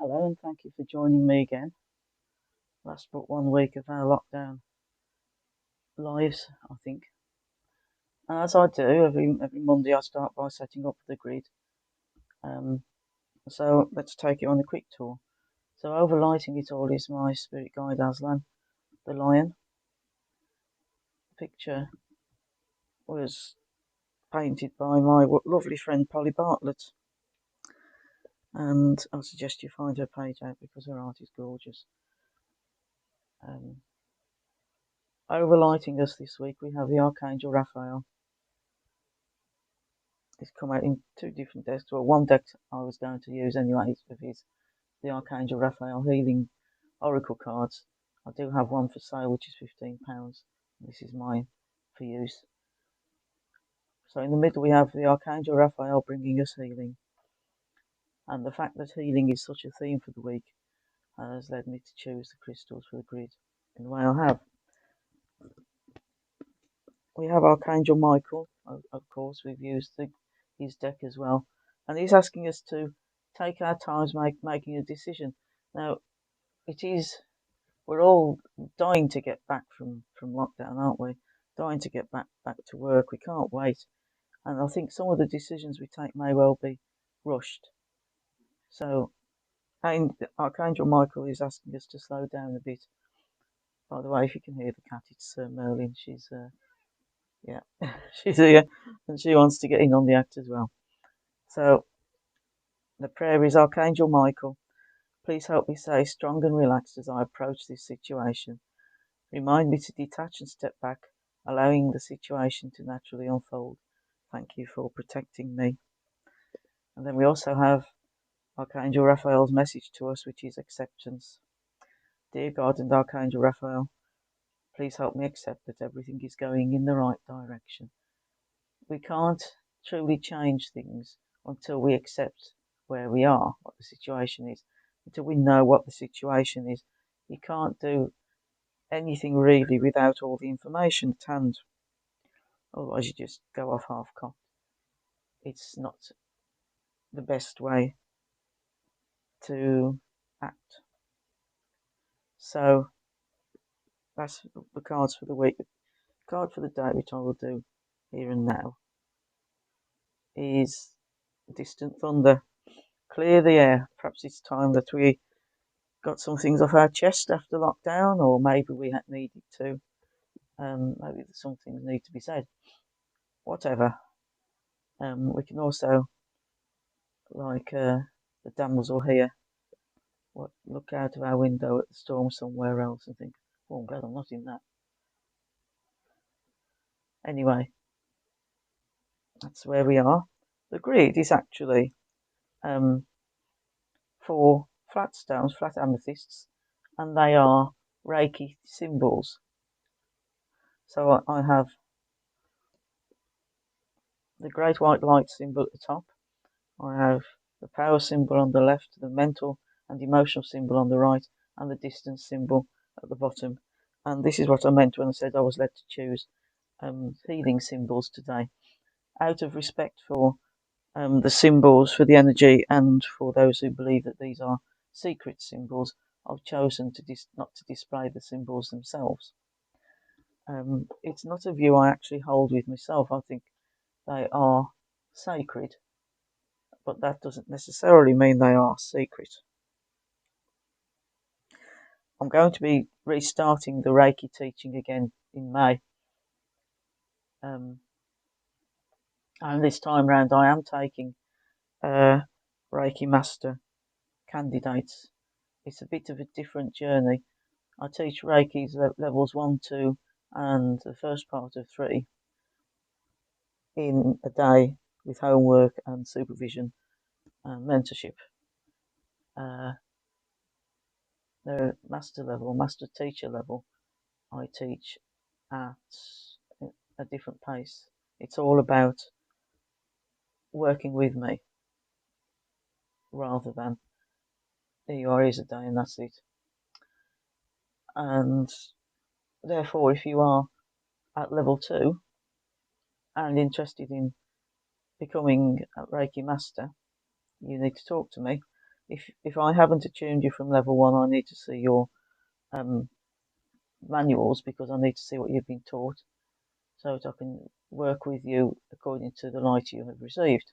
Hello, and thank you for joining me again. Last but 1 week of our lockdown lives, I think. And as I do every Monday, I start by setting up the grid. Um, so let's take you on a quick tour. So overlighting it all is my spirit guide Aslan, the lion. The picture was painted by my lovely friend Polly Bartlett, and I suggest you find her page out because her art is gorgeous. Um, Overlighting us this week, we have the Archangel Raphael. It's come out in two different decks. Well, one deck I was going to use anyway of his, the Archangel Raphael Healing Oracle cards. I do have one for sale, which is £15. This is mine for use. So in the middle we have the Archangel Raphael bringing us healing. And the fact that healing is such a theme for the week has led me to choose the crystals for the grid in the way I have. We have Archangel Michael, of course. We've used his deck as well. And he's asking us to take our time making a decision. Now, we're all dying to get back from lockdown, aren't we? Dying to get back to work. We can't wait. And I think some of the decisions we take may well be rushed. So, Archangel Michael is asking us to slow down a bit. By the way, if you can hear the cat, it's Merlin. Yeah, she's here, and she wants to get in on the act as well. So, the prayer is Archangel Michael, please help me stay strong and relaxed as I approach this situation. Remind me to detach and step back, allowing the situation to naturally unfold. Thank you for protecting me. And then we also have Archangel Raphael's message to us, which is acceptance. Dear God and Archangel Raphael, please help me accept that everything is going in the right direction. We can't truly change things until we accept where we are, what the situation is, until we know what the situation is. You can't do anything really without all the information at hand. Otherwise, you just go off half-cocked. It's not the best way to act. So that's the cards for the week. The card for the day, which I will do here and now, is Distant Thunder. Clear the air. Perhaps it's time that we got some things off our chest after lockdown, or maybe we had needed to. Maybe some things need to be said. Whatever. We can also, like the damsel here, look out of our window at the storm somewhere else and think, "Oh, I'm glad I'm not in that." Anyway, that's where we are. The grid is actually four flat stones, flat amethysts, and they are Reiki symbols. So I have the great white light symbol at the top. I have the power symbol on the left, the mental and emotional symbol on the right, and the distance symbol at the bottom. And this is what I meant when I said I was led to choose healing symbols today, out of respect for the symbols, for the energy, and for those who believe that these are secret symbols. I've chosen to not to display the symbols themselves. It's not a view I actually hold with myself. I think they are sacred, but that doesn't necessarily mean they are secret. I'm going to be restarting the Reiki teaching again in May. And this time round I am taking Reiki Master candidates. It's a bit of a different journey. I teach Reiki's levels 1, 2 and the first part of 3 in a day with homework and supervision and mentorship. The master level, master teacher level, I teach at a different pace. It's all about working with me rather than here you are, here's a day and that's it. And therefore, if you are at level 2 and interested in becoming a Reiki master, you need to talk to me. if I haven't attuned you from level 1, I need to see your manuals, because I need to see what you've been taught, so that I can work with you according to the light you have received.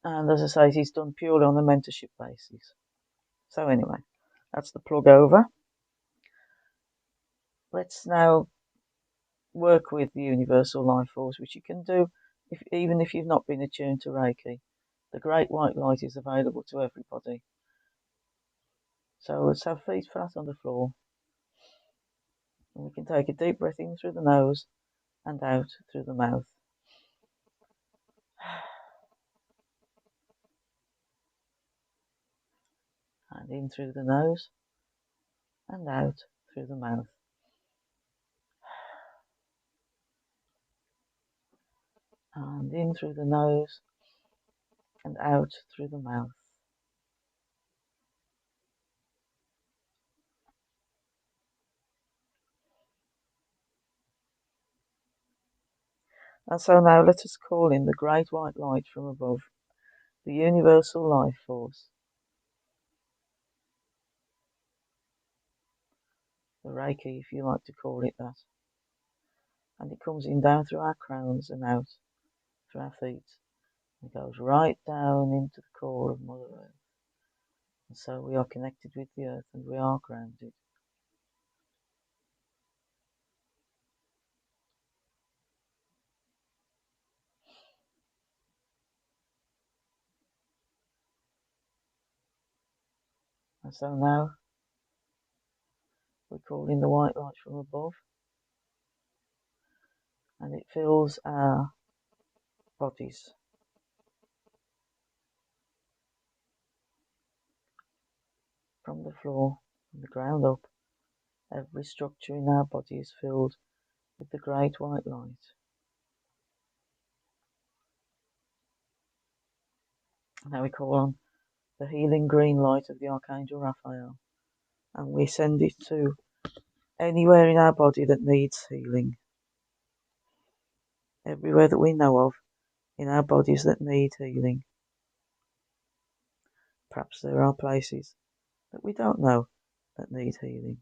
And as I say, it is done purely on a mentorship basis. So anyway, that's the plug over. Let's now work with the universal life force, which you can do even if you've not been attuned to Reiki. The great white light is available to everybody. So let's have feet flat on the floor. And we can take a deep breath in through the nose and out through the mouth. And in through the nose and out through the mouth. And in through the nose and out through the mouth. And so now let us call in the great white light from above, the universal life force, the Reiki if you like to call it that. And it comes in down through our crowns and out through our feet. It goes right down into the core of Mother Earth. And so we are connected with the earth and we are grounded. And so now we call in the white light from above, and it fills our bodies. From the floor, from the ground up, every structure in our body is filled with the great white light. Now we call on the healing green light of the Archangel Raphael, and we send it to anywhere in our body that needs healing. Everywhere that we know of in our bodies that need healing. Perhaps there are places that we don't know that need healing.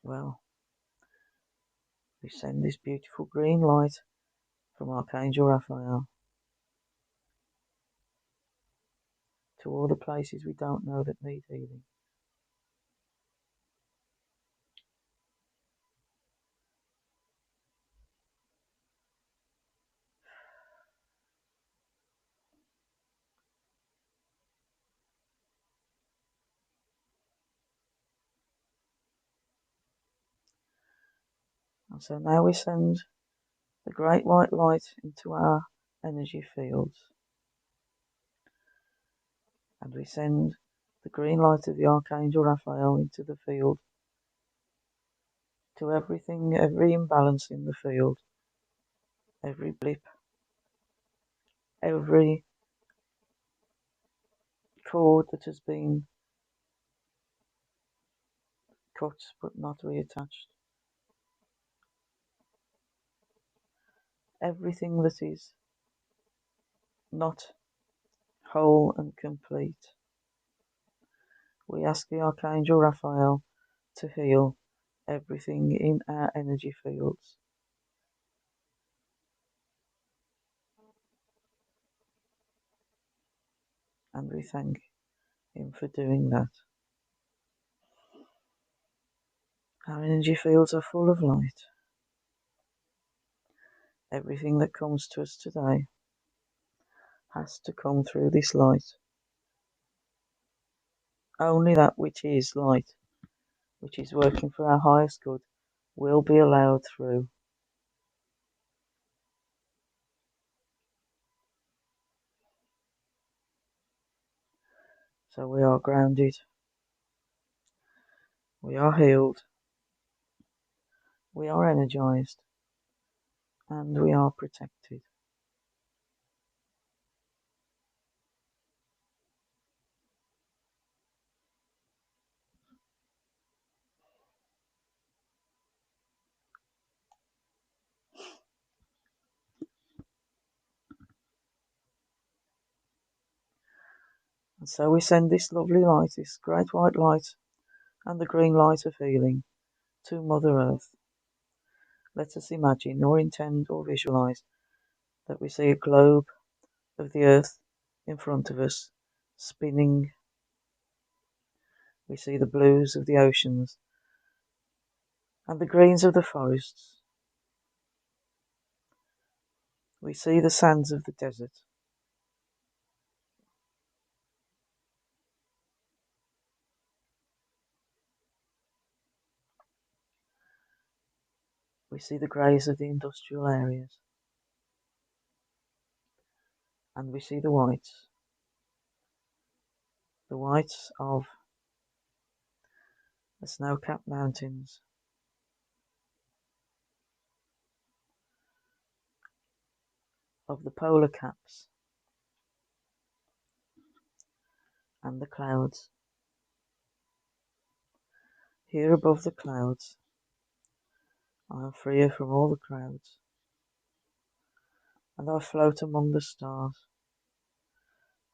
Well, we send this beautiful green light from Archangel Raphael to all the places we don't know that need healing. And so now we send the great white light into our energy fields. And we send the green light of the Archangel Raphael into the field, to everything, every imbalance in the field, every blip, every cord that has been cut but not reattached, everything that is not whole and complete. We ask the Archangel Raphael to heal everything in our energy fields. And we thank him for doing that. Our energy fields are full of light. Everything that comes to us today has to come through this light. Only that which is light, which is working for our highest good, will be allowed through. So we are grounded, we are healed, we are energized, and we are protected. And so we send this lovely light, this great white light, and the green light of healing to Mother Earth. Let us imagine, or intend, or visualize that we see a globe of the Earth in front of us, spinning. We see the blues of the oceans and the greens of the forests. We see the sands of the desert. We see the greys of the industrial areas. And we see the whites of the snow-capped mountains, of the polar caps, and the clouds. Here above the clouds, I am freer from all the crowds, and I float among the stars,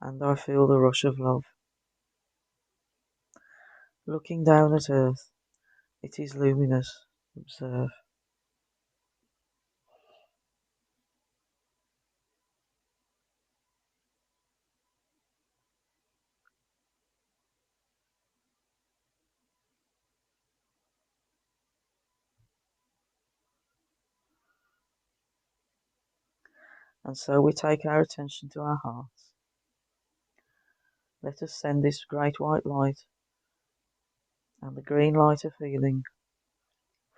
and I feel the rush of love. Looking down at earth, it is luminous, observe. And so we take our attention to our hearts. Let us send this great white light and the green light of healing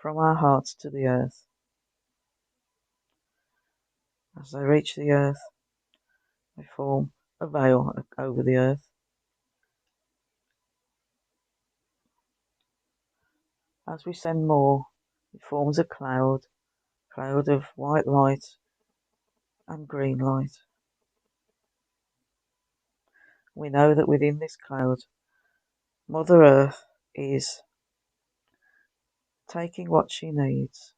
from our hearts to the earth. As they reach the earth, they form a veil over the earth. As we send more, it forms a cloud of white light and green light. We know that within this cloud, Mother Earth is taking what she needs.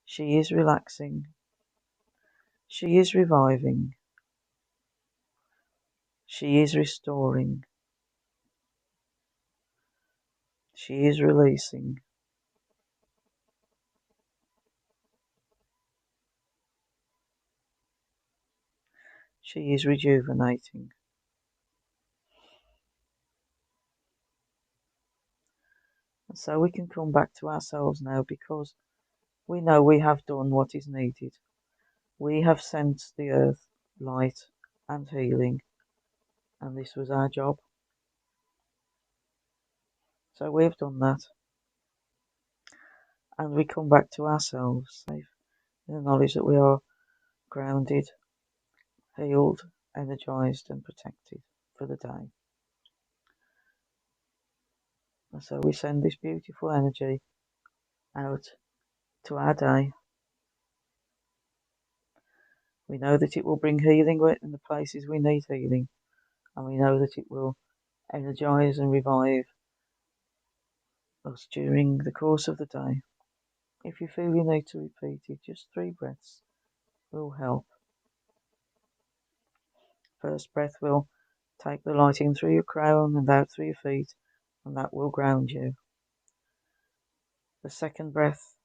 She is relaxing. She is reviving. She is restoring. She is releasing. She is rejuvenating. And so we can come back to ourselves now, because we know we have done what is needed. We have sent the earth light and healing, and this was our job. So we've done that. And we come back to ourselves, safe in the knowledge that we are grounded, healed, energized, and protected for the day. And so we send this beautiful energy out to our day. We know that it will bring healing in the places we need healing, and we know that it will energize and revive us during the course of the day. If you feel you need to repeat it, just 3 breaths will help. First breath will take the light in through your crown and out through your feet, and that will ground you. The second breath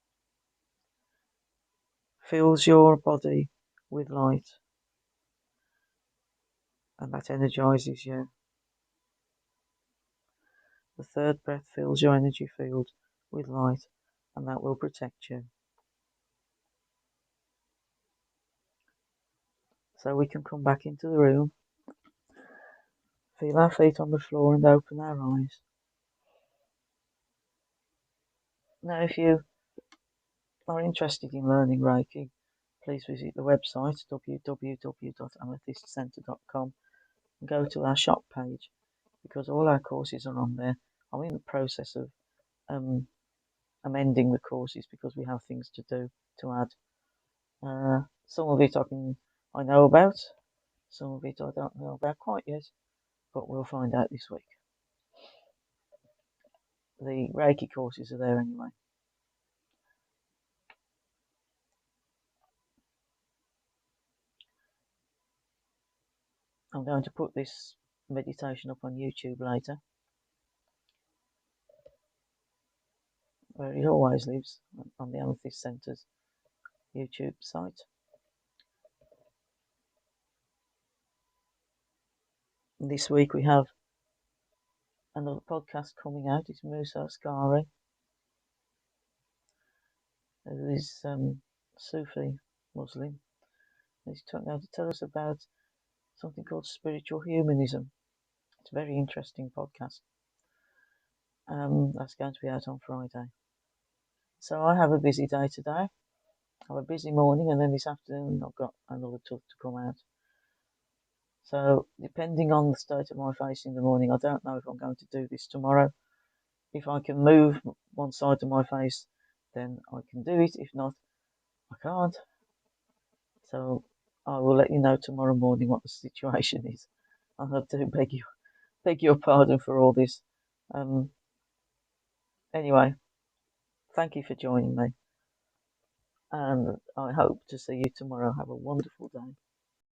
fills your body with light, and that energizes you. The third breath fills your energy field with light, and that will protect you. So we can come back into the room, feel our feet on the floor, and open our eyes. Now, if you are interested in learning Reiki, please visit the website www.amethystcenter.com and go to our shop page, because all our courses are on there. I'm in the process of amending the courses because we have things to do to add. Some of it I know about, some of it I don't know about quite yet, but we'll find out this week. The Reiki courses are there anyway. I'm going to put this meditation up on YouTube later, where it always lives, on the Amethyst Centre's YouTube site. And this week we have another podcast coming out. It's Musa Askari, who is Sufi Muslim. He's going to tell us about something called spiritual humanism. It's a very interesting podcast. That's going to be out on Friday. So I have a busy day today. I have a busy morning, and then this afternoon I've got another talk to come out. So depending on the state of my face in the morning, I don't know if I'm going to do this tomorrow. If I can move one side of my face, then I can do it. If not, I can't. So I will let you know tomorrow morning what the situation is. I have to beg your pardon for all this. Anyway, thank you for joining me, and I hope to see you tomorrow. Have a wonderful day.